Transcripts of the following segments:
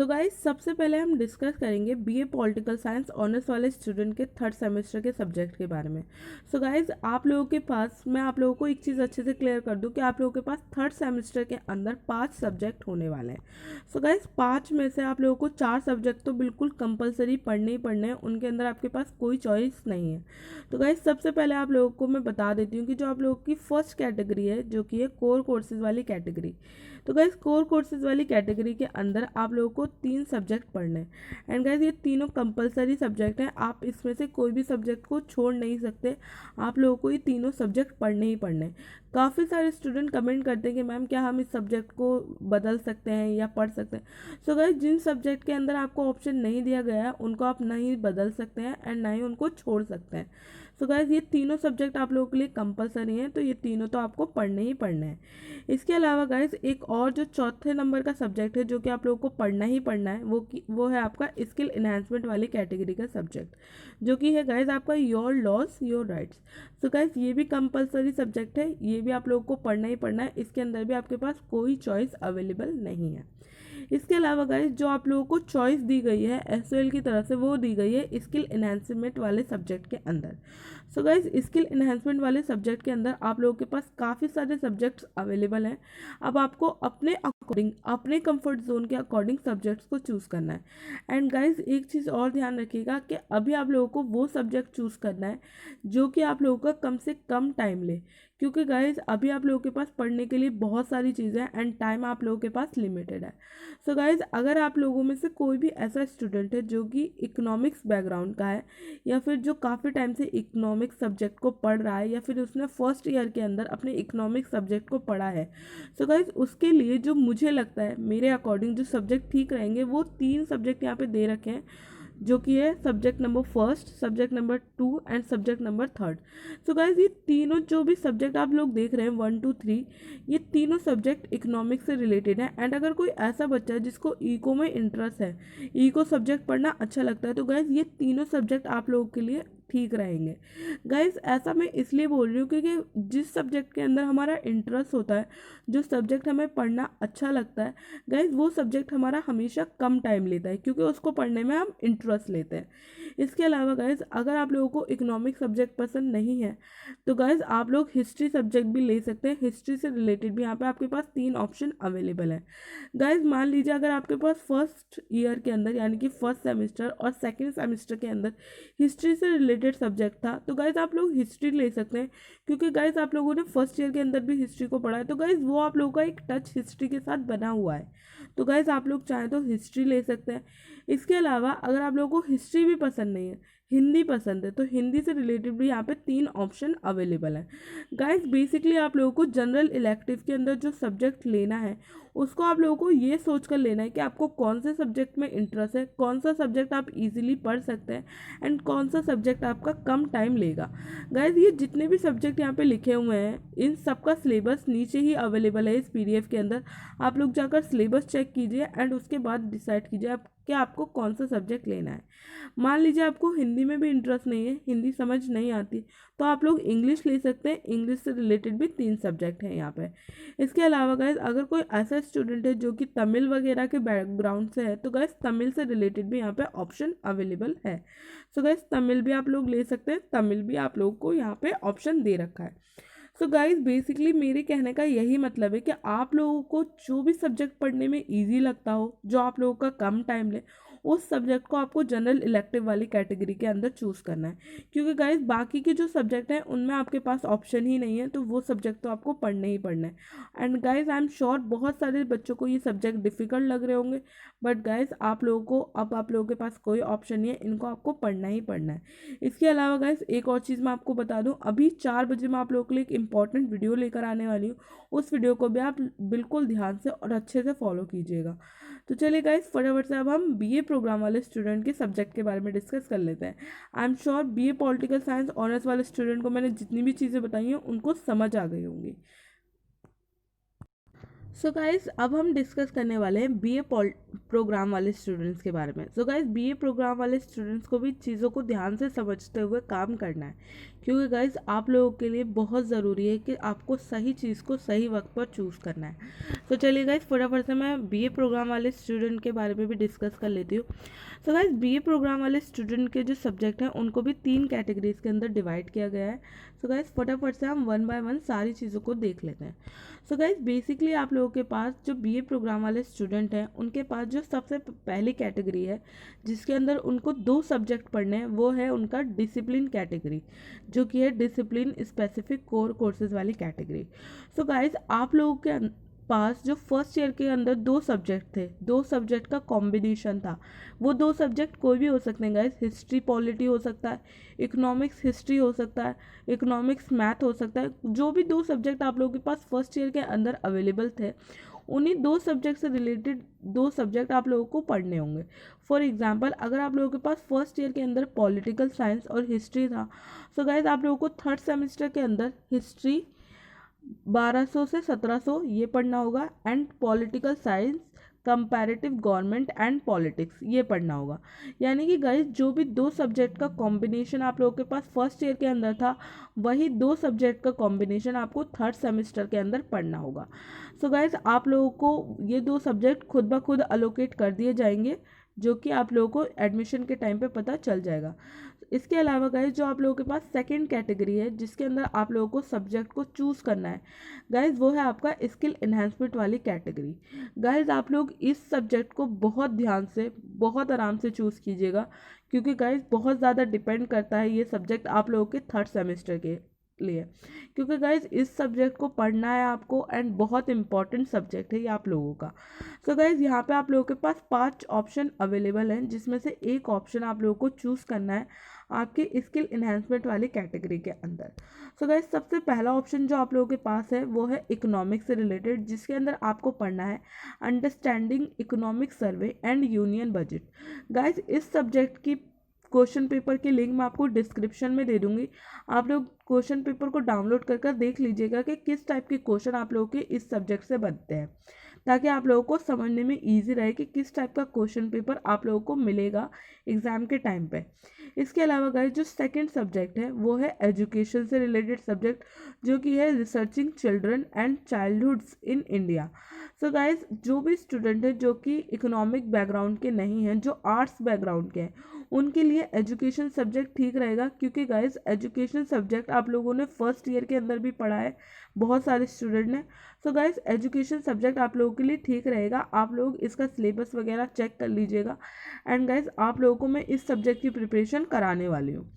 So guys, सबसे पहले हम डिस्कस करेंगे बीए पॉलिटिकल साइंस ऑनर्स वाले स्टूडेंट के थर्ड सेमेस्टर के सब्जेक्ट के बारे में। सो गाइस, आप लोगों के पास मैं आप लोगों को एक चीज़ अच्छे से क्लियर कर दूं कि आप लोगों के पास थर्ड सेमेस्टर के अंदर 5 सब्जेक्ट होने वाले हैं। सो गाइस, 5 में से आप लोगों को 4 सब्जेक्ट तो बिल्कुल कंपलसरी पढ़ने ही पढ़ने हैं, उनके अंदर आपके पास कोई चॉइस नहीं है। तो गाइस, सबसे पहले आप लोगों को मैं बता देती हूँ कि जो आप लोगों की फर्स्ट कैटेगरी है, जो कि है कोर कोर्सेज वाली कैटेगरी। तो गाइज, कोर कोर्सेज वाली कैटेगरी के अंदर आप लोगों को 3 सब्जेक्ट पढ़ने हैं। एंड गाइज, ये तीनों कंपलसरी सब्जेक्ट हैं, आप इसमें से कोई भी सब्जेक्ट को छोड़ नहीं सकते। आप लोगों को ये तीनों सब्जेक्ट पढ़ने ही पढ़ने हैं। काफ़ी सारे स्टूडेंट कमेंट करते हैं कि मैम क्या हम इस सब्जेक्ट को बदल सकते हैं या पढ़ सकते हैं। सो गाइज, जिन सब्जेक्ट के अंदर आपको ऑप्शन नहीं दिया गया है उनको आप नहीं बदल सकते हैं एंड ना ही उनको छोड़ सकते हैं। सो गाइज, ये तीनों सब्जेक्ट आप लोगों के लिए कंपलसरी हैं, तो ये तीनों तो आपको पढ़ने ही पढ़ने हैं। इसके अलावा गाइज, एक और जो चौथे नंबर का सब्जेक्ट है जो कि आप लोगों को पढ़ना ही पढ़ना है, वो है आपका स्किल एनहांसमेंट वाली कैटेगरी का सब्जेक्ट, जो कि है गाइज आपका your loss your rights. So guys, ये भी कंपलसरी सब्जेक्ट है, ये भी आप लोगों को पढ़ना ही पढ़ना है। इसके अंदर भी आपके पास कोई चॉइस अवेलेबल नहीं है। इसके अलावा गाइज, जो आप लोगों को चॉइस दी गई है एसओएल की तरफ से, वो दी गई है स्किल एनहांसमेंट वाले सब्जेक्ट के अंदर। सो गाइज, स्किल एनहांसमेंट वाले सब्जेक्ट के अंदर आप लोगों के पास काफ़ी सारे सब्जेक्ट्स अवेलेबल हैं। अब आपको अपने अकॉर्डिंग, अपने कंफर्ट जोन के अकॉर्डिंग सब्जेक्ट्स को चूज़ करना है। एंड गाइज, एक चीज़ और ध्यान रखिएगा कि अभी आप लोगों को वो सब्जेक्ट चूज़ करना है जो कि आप लोगों का कम से कम टाइम ले, क्योंकि गाइज अभी आप लोगों के पास पढ़ने के लिए बहुत सारी चीज़ें हैं एंड टाइम आप लोगों के पास लिमिटेड है। सो गाइज, अगर आप लोगों में से कोई भी ऐसा स्टूडेंट है जो कि इकोनॉमिक्स बैकग्राउंड का है, या फिर जो काफ़ी टाइम से इकोनॉमिक्स सब्जेक्ट को पढ़ रहा है, या फिर उसने फर्स्ट ईयर के अंदर अपने इकोनॉमिक्स सब्जेक्ट को पढ़ा है, सो गाइज उसके लिए जो मुझे लगता है मेरे अकॉर्डिंग जो सब्जेक्ट ठीक रहेंगे, वो 3 सब्जेक्ट यहाँ पे दे रखे हैं, जो कि है subject number first, subject number 2 and subject number 3। So guys, ये तीनों जो भी सब्जेक्ट आप लोग देख रहे हैं 1 2 3, ये तीनों सब्जेक्ट इकोनॉमिक्स से रिलेटेड है। एंड अगर कोई ऐसा बच्चा है जिसको इको में इंटरेस्ट है, इको सब्जेक्ट पढ़ना अच्छा लगता है, तो गाइज ये तीनों सब्जेक्ट आप लोगों के लिए ठीक रहेंगे। गाइज, ऐसा मैं इसलिए बोल रही हूँ क्योंकि जिस सब्जेक्ट के अंदर हमारा इंटरेस्ट होता है, जो सब्जेक्ट हमें पढ़ना अच्छा लगता है, गाइज वो सब्जेक्ट हमारा हमेशा कम टाइम लेता है, क्योंकि उसको पढ़ने में हम इंटरेस्ट लेते हैं। इसके अलावा गाइज, अगर आप लोगों को इकोनॉमिक सब्जेक्ट पसंद नहीं है, तो गाइज आप लोग हिस्ट्री सब्जेक्ट भी ले सकते हैं। हिस्ट्री से रिलेटेड भी यहाँ पे आपके पास 3 ऑप्शन अवेलेबल है। गाइज, मान लीजिए अगर आपके पास फर्स्ट ईयर के अंदर, यानी कि फर्स्ट सेमेस्टर और सेकेंड सेमेस्टर के अंदर हिस्ट्री से रिलेटेड सब्जेक्ट था, तो गाइज आप लोग हिस्ट्री ले सकते हैं, क्योंकि गाइज आप लोगों ने फर्स्ट ईयर के अंदर भी हिस्ट्री को पढ़ा है, तो गाइज वो आप लोगों का एक टच हिस्ट्री के साथ बना हुआ है। तो गाइज आप लोग चाहें तो हिस्ट्री ले सकते हैं। इसके अलावा अगर आप लोगों को हिस्ट्री भी पसंद नहीं है, हिंदी पसंद है, तो हिंदी से रिलेटेड भी यहाँ पे 3 ऑप्शन अवेलेबल है। गाइज, बेसिकली आप लोगों को जनरल इलेक्टिव के अंदर जो सब्जेक्ट लेना है, उसको आप लोगों को ये सोच कर लेना है कि आपको कौन से सब्जेक्ट में इंटरेस्ट है, कौन सा सब्जेक्ट आप इजीली पढ़ सकते हैं एंड कौन सा सब्जेक्ट आपका कम टाइम लेगा। गाइज, ये जितने भी सब्जेक्ट यहाँ पे लिखे हुए हैं, इन सब का सिलेबस नीचे ही अवेलेबल है इस पीडीएफ के अंदर। आप लोग जाकर सिलेबस चेक कीजिए एंड उसके बाद डिसाइड कीजिए कि आपको कौन सा सब्जेक्ट लेना है। मान लीजिए आपको हिंदी में भी इंटरेस्ट नहीं है, हिंदी समझ नहीं आती, तो आप लोग इंग्लिश ले सकते हैं। इंग्लिश से रिलेटेड भी 3 सब्जेक्ट हैं यहाँ पे। इसके अलावा गाइज, अगर कोई ऐसा स्टूडेंट है जो कि तमिल वगैरह के बैकग्राउंड से है, तो गाइज तमिल से रिलेटेड भी यहाँ पे ऑप्शन अवेलेबल है। सो गाइज, तमिल भी आप लोग ले सकते हैं, तमिल भी आप लोग को यहाँ पे ऑप्शन दे रखा है। सो गाइज, बेसिकली मेरे कहने का यही मतलब है कि आप लोगों को जो भी सब्जेक्ट पढ़ने में इजी लगता हो, जो आप लोगों का कम टाइम ले, उस सब्जेक्ट को आपको जनरल इलेक्टिव वाली कैटेगरी के अंदर चूज़ करना है। क्योंकि गाइज बाकी के जो सब्जेक्ट हैं उनमें आपके पास ऑप्शन ही नहीं है, तो वो सब्जेक्ट तो आपको पढ़ने ही पढ़ना है। And guys, I am sure बहुत सारे बच्चों को ये सब्जेक्ट डिफ़िकल्ट लग रहे होंगे, बट गाइज आप लोगों को, अब आप लोगों के पास कोई ऑप्शन नहीं है, इनको आपको पढ़ना ही पढ़ना है। इसके अलावा गाइज, एक और चीज़ मैं आपको बता दूँ, अभी 4 बजे मैं आप लोगों के लिए एक इंपॉर्टेंट वीडियो लेकर आने वाली हूँ। उस वीडियो को भी आप बिल्कुल ध्यान से और अच्छे से फॉलो कीजिएगा। तो चलिए गाइज, फटाफट से अब हम बीए प्रोग्राम वाले स्टूडेंट के सब्जेक्ट के बारे में डिस्कस कर लेते हैं। I am sure BA political science honours वाले स्टूडेंट को मैंने जितनी भी चीज़ें बताई हैं उनको समझ आ गई होंगी। सो गाइज, अब हम डिस्कस करने वाले हैं बीए प्रोग्राम वाले स्टूडेंट्स के बारे में। सो गाइज, बीए प्रोग्राम वाले स्टूडेंट्स को भी चीज़ों को ध्यान से समझते हुए काम करना है, क्योंकि गाइज आप लोगों के लिए बहुत ज़रूरी है कि आपको सही चीज़ को सही वक्त पर चूज़ करना है। तो चलिए गाइज फटाफट से मैं बीए प्रोग्राम वाले स्टूडेंट के बारे में भी डिस्कस कर लेती हूँ। सो गाइज बीए प्रोग्राम वाले स्टूडेंट के जो सब्जेक्ट हैं उनको भी 3 कैटेगरीज के अंदर डिवाइड किया गया है। सो गाइज फटाफट से हम 1 बाय 1 सारी चीज़ों को देख लेते हैं। सो गाइज बेसिकली आप लोगों के पास जो बीए प्रोग्राम वाले स्टूडेंट हैं उनके पास जो सबसे पहली कैटेगरी है जिसके अंदर उनको 2 सब्जेक्ट पढ़ने हैं वो है उनका डिसिप्लिन कैटेगरी, जो कि है डिसिप्लिन स्पेसिफिक कोर कोर्सेज वाली कैटेगरी। सो गाइज आप लोगों के पास जो फर्स्ट ईयर के अंदर 2 सब्जेक्ट थे, 2 सब्जेक्ट का कॉम्बिनेशन था। वो 2 सब्जेक्ट कोई भी हो सकते हैं गाइज, हिस्ट्री पॉलिटी हो सकता है, इकोनॉमिक्स हिस्ट्री हो सकता है, इकोनॉमिक्स मैथ हो सकता है। जो भी 2 सब्जेक्ट आप लोगों के पास फर्स्ट ईयर के अंदर अवेलेबल थे उन्हीं 2 सब्जेक्ट से रिलेटेड 2 सब्जेक्ट आप लोगों को पढ़ने होंगे। फॉर एग्जांपल अगर आप लोगों के पास फर्स्ट ईयर के अंदर पॉलिटिकल साइंस और हिस्ट्री था, सो गाइज आप लोगों को थर्ड सेमेस्टर के अंदर हिस्ट्री 1200 से 1700 ये पढ़ना होगा and political science comparative government and politics ये पढ़ना होगा। यानी कि गाइज जो भी 2 सब्जेक्ट का कॉम्बिनेशन आप लोगों के पास फर्स्ट ईयर के अंदर था वही 2 सब्जेक्ट का कॉम्बिनेशन आपको थर्ड सेमेस्टर के अंदर पढ़ना होगा। सो गाइज आप लोगों को ये 2 सब्जेक्ट खुद ब खुद अलोकेट कर दिए जाएंगे, जो कि आप लोगों को एडमिशन के टाइम पे पता चल जाएगा। इसके अलावा गाइज जो आप लोगों के पास सेकंड कैटेगरी है जिसके अंदर आप लोगों को सब्जेक्ट को चूज़ करना है गाइज, वो है आपका स्किल एनहांसमेंट वाली कैटेगरी। गाइज आप लोग इस सब्जेक्ट को बहुत ध्यान से बहुत आराम से चूज़ कीजिएगा, क्योंकि गाइज बहुत ज़्यादा डिपेंड करता है ये सब्जेक्ट आप लोगों के थर्ड सेमेस्टर के लिए, क्योंकि गाइज इस सब्जेक्ट को पढ़ना है आपको एंड बहुत इंपॉर्टेंट सब्जेक्ट है ये आप लोगों का। सो गाइज यहाँ पे आप लोगों के पास 5 ऑप्शन अवेलेबल हैं जिसमें से एक ऑप्शन आप लोगों को चूज़ करना है आपके स्किल एनहांसमेंट वाली कैटेगरी के अंदर। सो गाइज सबसे पहला ऑप्शन जो आप लोगों के पास है वो है इकोनॉमिक्स से रिलेटेड, जिसके अंदर आपको पढ़ना है understanding economic survey and union budget. Guys इस सब्जेक्ट की क्वेश्चन पेपर की लिंक मैं आपको डिस्क्रिप्शन में दे दूंगी, आप लोग क्वेश्चन पेपर को डाउनलोड कर देख लीजिएगा कि किस टाइप के क्वेश्चन आप लोगों के इस सब्जेक्ट से बनते हैं, ताकि आप लोगों को समझने में ईजी रहे कि किस टाइप का क्वेश्चन पेपर आप लोगों को मिलेगा एग्ज़ाम के टाइम पे। इसके अलावा गाइस जो सेकंड सब्जेक्ट है वो है एजुकेशन से रिलेटेड सब्जेक्ट, जो कि है researching children and childhoods in India. So guys जो भी स्टूडेंट है जो कि इकोनॉमिक बैकग्राउंड के नहीं हैं, जो आर्ट्स बैकग्राउंड के हैं, उनके लिए एजुकेशन सब्जेक्ट ठीक रहेगा, क्योंकि गाइस एजुकेशन सब्जेक्ट आप लोगों ने फर्स्ट ईयर के अंदर भी पढ़ा है बहुत सारे स्टूडेंट ने। सो गाइस एजुकेशन सब्जेक्ट आप लोगों के लिए ठीक रहेगा, आप लोग इसका सिलेबस वगैरह चेक कर लीजिएगा एंड गाइस आप लोगों को मैं इस सब्जेक्ट की प्रिपरेशन कराने वाली हूँ।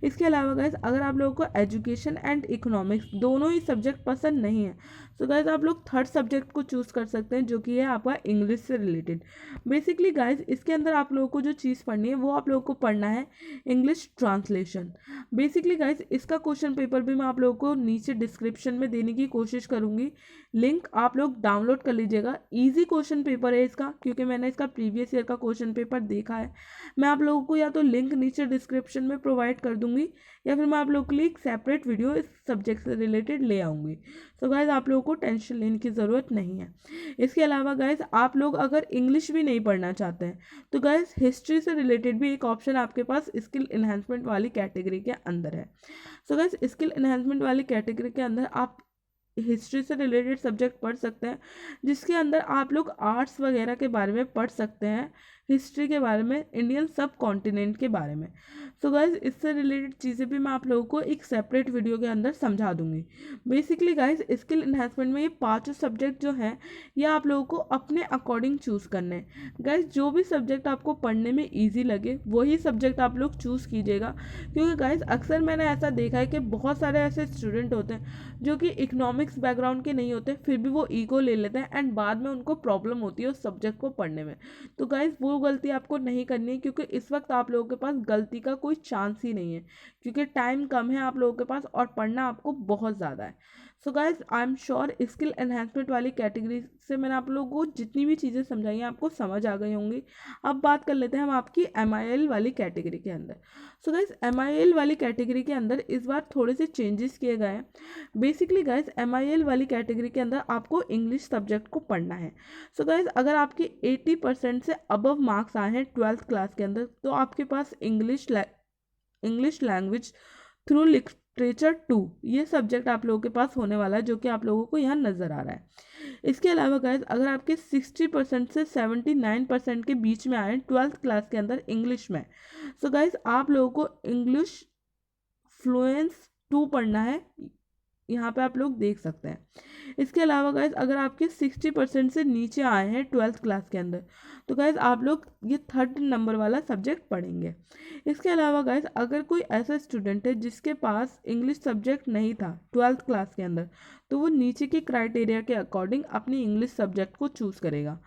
इसके अलावा गाइस अगर आप लोगों को एजुकेशन एंड इकोनॉमिक्स दोनों ही सब्जेक्ट पसंद नहीं है, तो गाइस आप लोग थर्ड सब्जेक्ट को चूज़ कर सकते हैं, जो कि है आपका इंग्लिश से रिलेटेड। बेसिकली गाइस इसके अंदर आप लोगों को जो चीज़ पढ़नी है वो आप लोगों को पढ़ना है इंग्लिश ट्रांसलेशन। बेसिकली गाइस इसका क्वेश्चन पेपर भी मैं आप लोगों को नीचे डिस्क्रिप्शन में देने की कोशिश करूँगी, लिंक आप लोग डाउनलोड कर लीजिएगा। ईजी क्वेश्चन पेपर है इसका, क्योंकि मैंने इसका प्रीवियस ईयर का क्वेश्चन पेपर देखा है। मैं आप लोगों को या तो लिंक नीचे डिस्क्रिप्शन में प्रोवाइड कर दूंगी या फिर मैं आप लोगों के लिए एक सेपरेट वीडियो इस सब्जेक्ट से रिलेटेड ले आऊँगी। सो गाइज आप लोगों को टेंशन लेने की ज़रूरत नहीं है। इसके अलावा गाइज आप लोग अगर इंग्लिश भी नहीं पढ़ना चाहते हैं तो गाइज हिस्ट्री से रिलेटेड भी एक ऑप्शन आपके पास स्किल एनहांसमेंट वाली कैटेगरी के अंदर है। सो गाइज स्किल एनहांसमेंट वाली कैटेगरी के अंदर आप हिस्ट्री से रिलेटेड सब्जेक्ट पढ़ सकते हैं, जिसके अंदर आप लोग आर्ट्स वगैरह के बारे में पढ़ सकते हैं, हिस्ट्री के बारे में, इंडियन सब कॉन्टिनेंट के बारे में। सो गाइज इससे रिलेटेड चीज़ें भी मैं आप लोगों को एक सेपरेट वीडियो के अंदर समझा दूंगी। बेसिकली गाइज स्किल एनहांसमेंट में ये 5 सब्जेक्ट जो हैं ये आप लोगों को अपने अकॉर्डिंग चूज़ करने हैं। गाइज जो भी सब्जेक्ट आपको पढ़ने में ईजी लगे वही सब्जेक्ट आप लोग चूज़ कीजिएगा, क्योंकि गाइज अक्सर मैंने ऐसा देखा है कि बहुत सारे ऐसे स्टूडेंट होते हैं जो कि इकोनॉमिक्स बैकग्राउंड के नहीं होते, फिर भी वो ईको ले लेते हैं एंड बाद में उनको प्रॉब्लम होती है उस सब्जेक्ट को पढ़ने में। तो गाइज वो गलती आपको नहीं करनी है, क्योंकि इस वक्त आप लोगों के पास गलती का कोई चांस ही नहीं है, क्योंकि टाइम कम है आप लोगों के पास और पढ़ना आपको बहुत ज़्यादा है। So guys I am sure skill enhancement वाली कैटेगरी से मैंने आप लोगों को जितनी भी चीज़ें समझाई हैं आपको समझ आ गई होंगी। अब बात कर लेते हैं हम आपकी MIL वाली कैटेगरी के अंदर। सो गाइज MIL वाली कैटेगरी के अंदर इस बार थोड़े से चेंजेस किए गए हैं। बेसिकली गाइज MIL वाली कैटेगरी के अंदर आपको इंग्लिश सब्जेक्ट को पढ़ना है। सो गाइज अगर आपकी 80% से अबव मार्क्स आए हैं 12th क्लास के अंदर, तो आपके पास इंग्लिश लैंग्वेज थ्रू लिटरेचर 2 ये सब्जेक्ट आप लोगों के पास होने वाला है, जो कि आप लोगों को यहाँ नज़र आ रहा है। इसके अलावा गाइज अगर आपके 60% से 79% के बीच में आए 12th क्लास के अंदर इंग्लिश में, सो गाइज आप लोगों को इंग्लिश फ्लुएंस 2 पढ़ना है, यहाँ पे आप लोग देख सकते हैं। इसके अलावा गाइज अगर आपके 60% से नीचे आए हैं 12th क्लास के अंदर, तो गाइज आप लोग ये 3rd नंबर वाला सब्जेक्ट पढ़ेंगे। इसके अलावा गाइज अगर कोई ऐसा स्टूडेंट है जिसके पास इंग्लिश सब्जेक्ट नहीं था 12th क्लास के अंदर, तो वो नीचे के क्राइटेरिया के अकॉर्डिंग अपनी इंग्लिश सब्जेक्ट को चूज़ करेगा।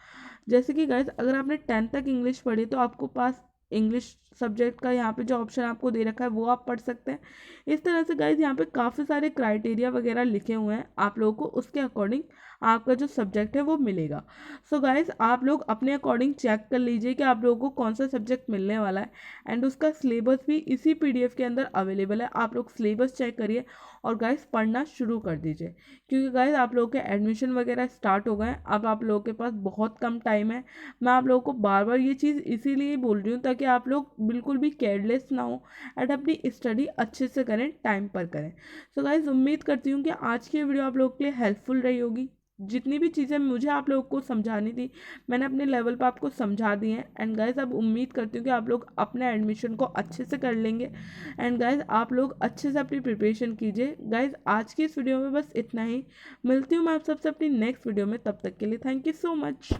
जैसे कि गाइज अगर आपने 10th तक इंग्लिश पढ़ी तो आपको पास इंग्लिश सब्जेक्ट का यहाँ पे जो ऑप्शन आपको दे रखा है वो आप पढ़ सकते हैं। इस तरह से गाइज यहाँ पे काफ़ी सारे क्राइटेरिया वगैरह लिखे हुए हैं, आप लोगों को उसके अकॉर्डिंग आपका जो सब्जेक्ट है वो मिलेगा। सो गाइज आप लोग अपने अकॉर्डिंग चेक कर लीजिए कि आप लोगों को कौन सा सब्जेक्ट मिलने वाला है, एंड उसका सिलेबस भी इसी PDF के अंदर अवेलेबल है। आप लोग सिलेबस चेक करिए और गाइज पढ़ना शुरू कर दीजिए, क्योंकि गाइज आप लोगों के एडमिशन वगैरह स्टार्ट हो गए हैं। अब आप लोगों के पास बहुत कम टाइम है। मैं आप लोगों को बार बार ये चीज़ इसीलिए बोल रही हूँ ताकि आप लोग बिल्कुल भी केयरलेस ना हो एंड अपनी स्टडी अच्छे से करें, टाइम पर करें। सो गाइज उम्मीद करती हूँ कि आज की वीडियो आप लोगों के लिए हेल्पफुल रही होगी। जितनी भी चीज़ें मुझे आप लोगों को समझानी थी मैंने अपने लेवल पर आपको समझा दी हैं। एंड गाइज अब उम्मीद करती हूँ कि आप लोग अपने एडमिशन को अच्छे से कर लेंगे। एंड गाइज आप लोग अच्छे से अपनी प्रिपरेशन कीजिए। गाइज आज की इस वीडियो में बस इतना ही। मिलती हूँ मैं आप सबसे अपनी नेक्स्ट वीडियो में, तब तक के लिए थैंक यू सो मच।